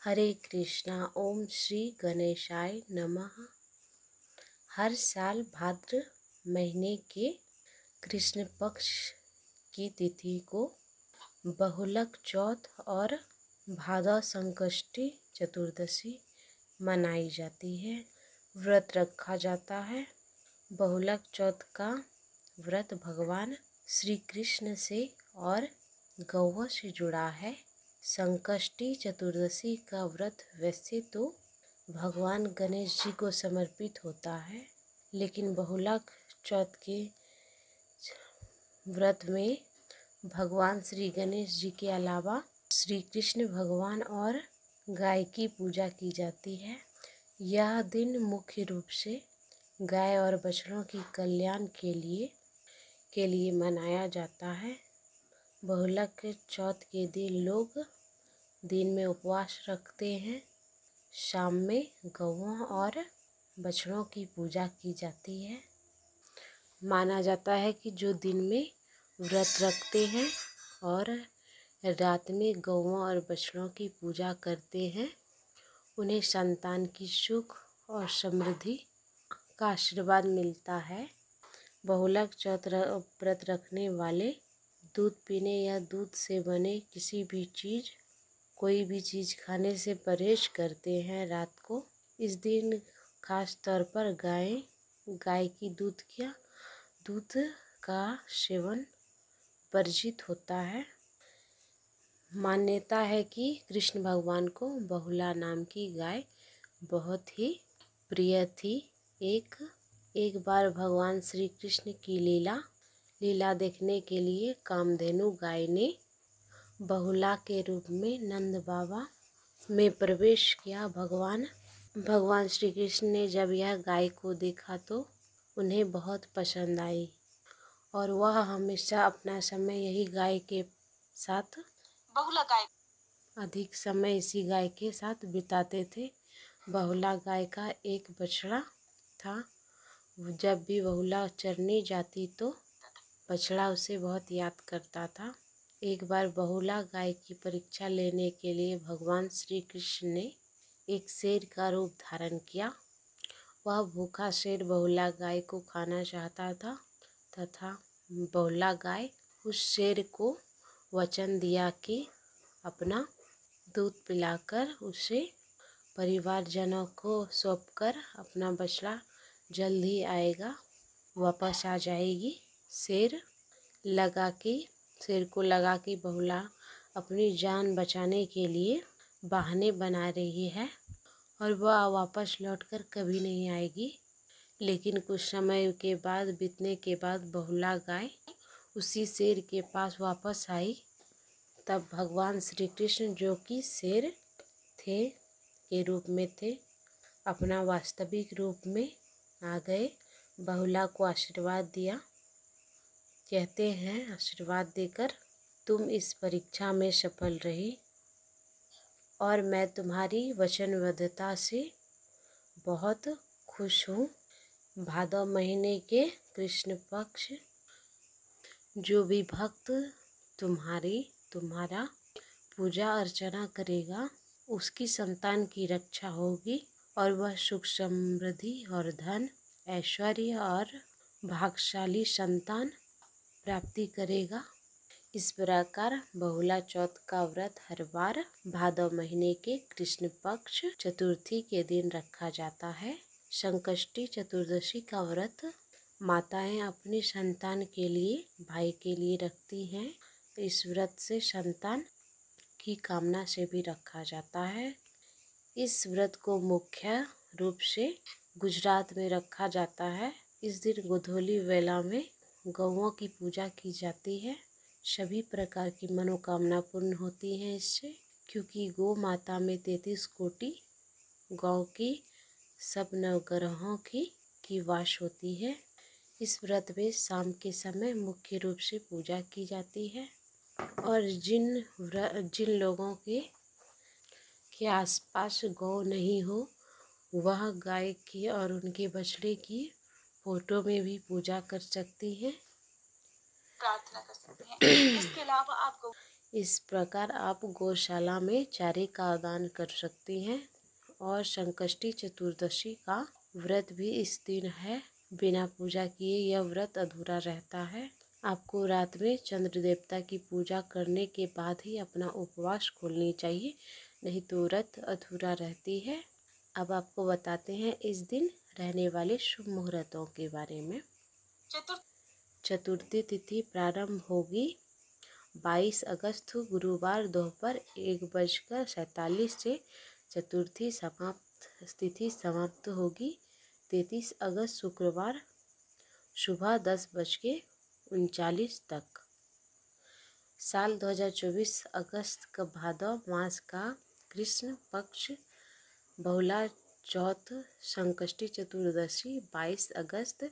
हरे कृष्णा। ओम श्री गणेशाय नमः। हर साल भाद्र महीने के कृष्ण पक्ष की तिथि को बहुलक चौथ और भादव संकष्टी चतुर्दशी मनाई जाती है, व्रत रखा जाता है। बहुलक चौथ का व्रत भगवान श्री कृष्ण से और गौओं से जुड़ा है। संकष्टी चतुर्दशी का व्रत वैसे तो भगवान गणेश जी को समर्पित होता है, लेकिन बहुलक चौथ के व्रत में भगवान श्री गणेश जी के अलावा श्री कृष्ण भगवान और गाय की पूजा की जाती है। यह दिन मुख्य रूप से गाय और बछड़ों की कल्याण के लिए मनाया जाता है। बहुलक चौथ के दिन लोग दिन में उपवास रखते हैं। शाम में गौओं और बछड़ों की पूजा की जाती है। माना जाता है कि जो दिन में व्रत रखते हैं और रात में गौओं और बछड़ों की पूजा करते हैं, उन्हें संतान की सुख और समृद्धि का आशीर्वाद मिलता है। बहुलक चौथ व्रत रखने वाले दूध पीने या दूध से बने कोई भी चीज़ खाने से परहेज करते हैं। रात को इस दिन खास तौर पर गाय की दूध का सेवन वर्जित होता है। मान्यता है कि कृष्ण भगवान को बहुला नाम की गाय बहुत ही प्रिय थी। एक बार भगवान श्री कृष्ण की लीला देखने के लिए कामधेनु गाय ने बहुला के रूप में नंद बाबा में प्रवेश किया। भगवान श्री कृष्ण ने जब यह गाय को देखा तो उन्हें बहुत पसंद आई और वह हमेशा अपना समय यही गाय के साथ बहुला गाय अधिक समय इसी गाय के साथ बिताते थे। बहुला गाय का एक बछड़ा था। जब भी बहुला चरने जाती तो बछड़ा उसे बहुत याद करता था। एक बार बहुला गाय की परीक्षा लेने के लिए भगवान श्री कृष्ण ने एक शेर का रूप धारण किया। वह भूखा शेर बहुला गाय को खाना चाहता था तथा बहुला गाय उस शेर को वचन दिया कि अपना दूध पिलाकर उसे परिवारजनों को सौंपकर अपना बछड़ा जल्द ही वापस आ जाएगी। शेर को लगा कि बहुला अपनी जान बचाने के लिए बहाने बना रही है और वह वापस लौटकर कभी नहीं आएगी। लेकिन कुछ समय के बाद बीतने के बाद बहुला गाय उसी शेर के पास वापस आई। तब भगवान श्री कृष्ण, जो कि शेर के रूप में थे, अपना वास्तविक रूप में आ गए। बहुला को आशीर्वाद दिया। कहते हैं, आशीर्वाद देकर तुम इस परीक्षा में सफल रही और मैं तुम्हारी वचनबद्धता से बहुत खुश हूँ। भादव महीने के कृष्ण पक्ष जो भी भक्त तुम्हारा पूजा अर्चना करेगा, उसकी संतान की रक्षा होगी और वह सुख समृद्धि और धन ऐश्वर्य और भाग्यशाली संतान प्राप्ति करेगा। इस प्रकार बहुला चौथ का व्रत हर बार भादव महीने के कृष्ण पक्ष चतुर्थी के दिन रखा जाता है। संकष्टी चतुर्दशी का व्रत माताएं अपनी संतान के लिए, भाई के लिए रखती हैं। इस व्रत से संतान की कामना से भी रखा जाता है। इस व्रत को मुख्य रूप से गुजरात में रखा जाता है। इस दिन गोधूली वेला में गौओं की पूजा की जाती है। सभी प्रकार की मनोकामना पूर्ण होती हैं इससे, क्योंकि गौ माता में 33 कोटि गौ की सब नवग्रहों की वास होती है। इस व्रत में शाम के समय मुख्य रूप से पूजा की जाती है और जिन लोगों के आसपास गौ नहीं हो, वह गाय की और उनके बछड़े की फोटो में भी पूजा कर सकती है, प्रार्थना कर सकती हैं। इसके अलावा इस प्रकार आप गौशाला में चारे का दान कर सकती हैं। और संकष्टी चतुर्दशी का व्रत भी इस दिन है। बिना पूजा किए यह व्रत अधूरा रहता है। आपको रात में चंद्र देवता की पूजा करने के बाद ही अपना उपवास खोलनी चाहिए, नहीं तो व्रत अधूरा रहती है। अब आपको बताते हैं इस दिन रहने वाले शुभ मुहूर्तों के बारे में। चतुर्थी तिथि प्रारंभ होगी 22 अगस्त गुरुवार दोपहर 1:47 से। चतुर्थी तिथि समाप्त होगी 33 अगस्त शुक्रवार सुबह 10:39 तक। साल 2024 अगस्त का भादव मास का कृष्ण पक्ष बहुला चौथ संकष्टी चतुर्दशी 22 अगस्त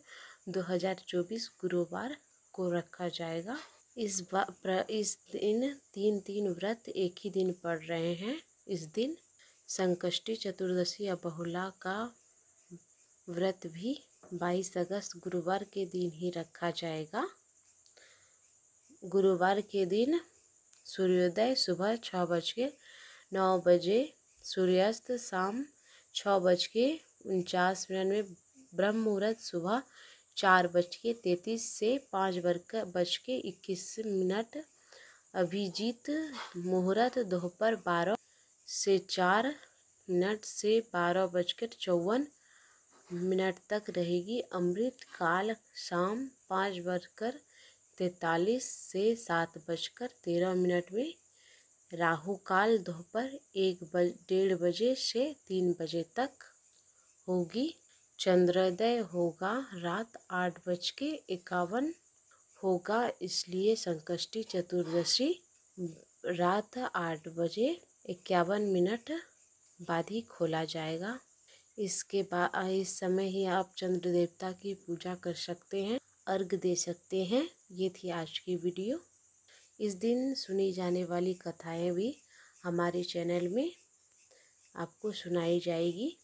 2024 गुरुवार को रखा जाएगा। इस दिन 3 व्रत एक ही दिन पड़ रहे हैं। इस दिन संकष्टी चतुर्दशी या बहुला का व्रत भी 22 अगस्त गुरुवार के दिन ही रखा जाएगा। गुरुवार के दिन सूर्योदय सुबह 6:09 सूर्यास्त शाम 6:49 में। ब्रह्म मुहूर्त सुबह 4:33 से 5:21। अभिजीत मुहूर्त दोपहर 12 से 4 मिनट से 12:54 तक रहेगी। अमृत काल शाम 5:43 से 7:13 में। राहु काल दोपहर 1:30 से 3 तक होगी। चंद्रोदय होगा रात 8:51 होगा, इसलिए संकष्टी चतुर्दशी रात 8:51 बाद ही खोला जाएगा। इसके बाद इस समय ही आप चंद्र देवता की पूजा कर सकते हैं, अर्घ दे सकते हैं। ये थी आज की वीडियो। इस दिन सुनी जाने वाली कथाएं भी हमारे चैनल में आपको सुनाई जाएगी।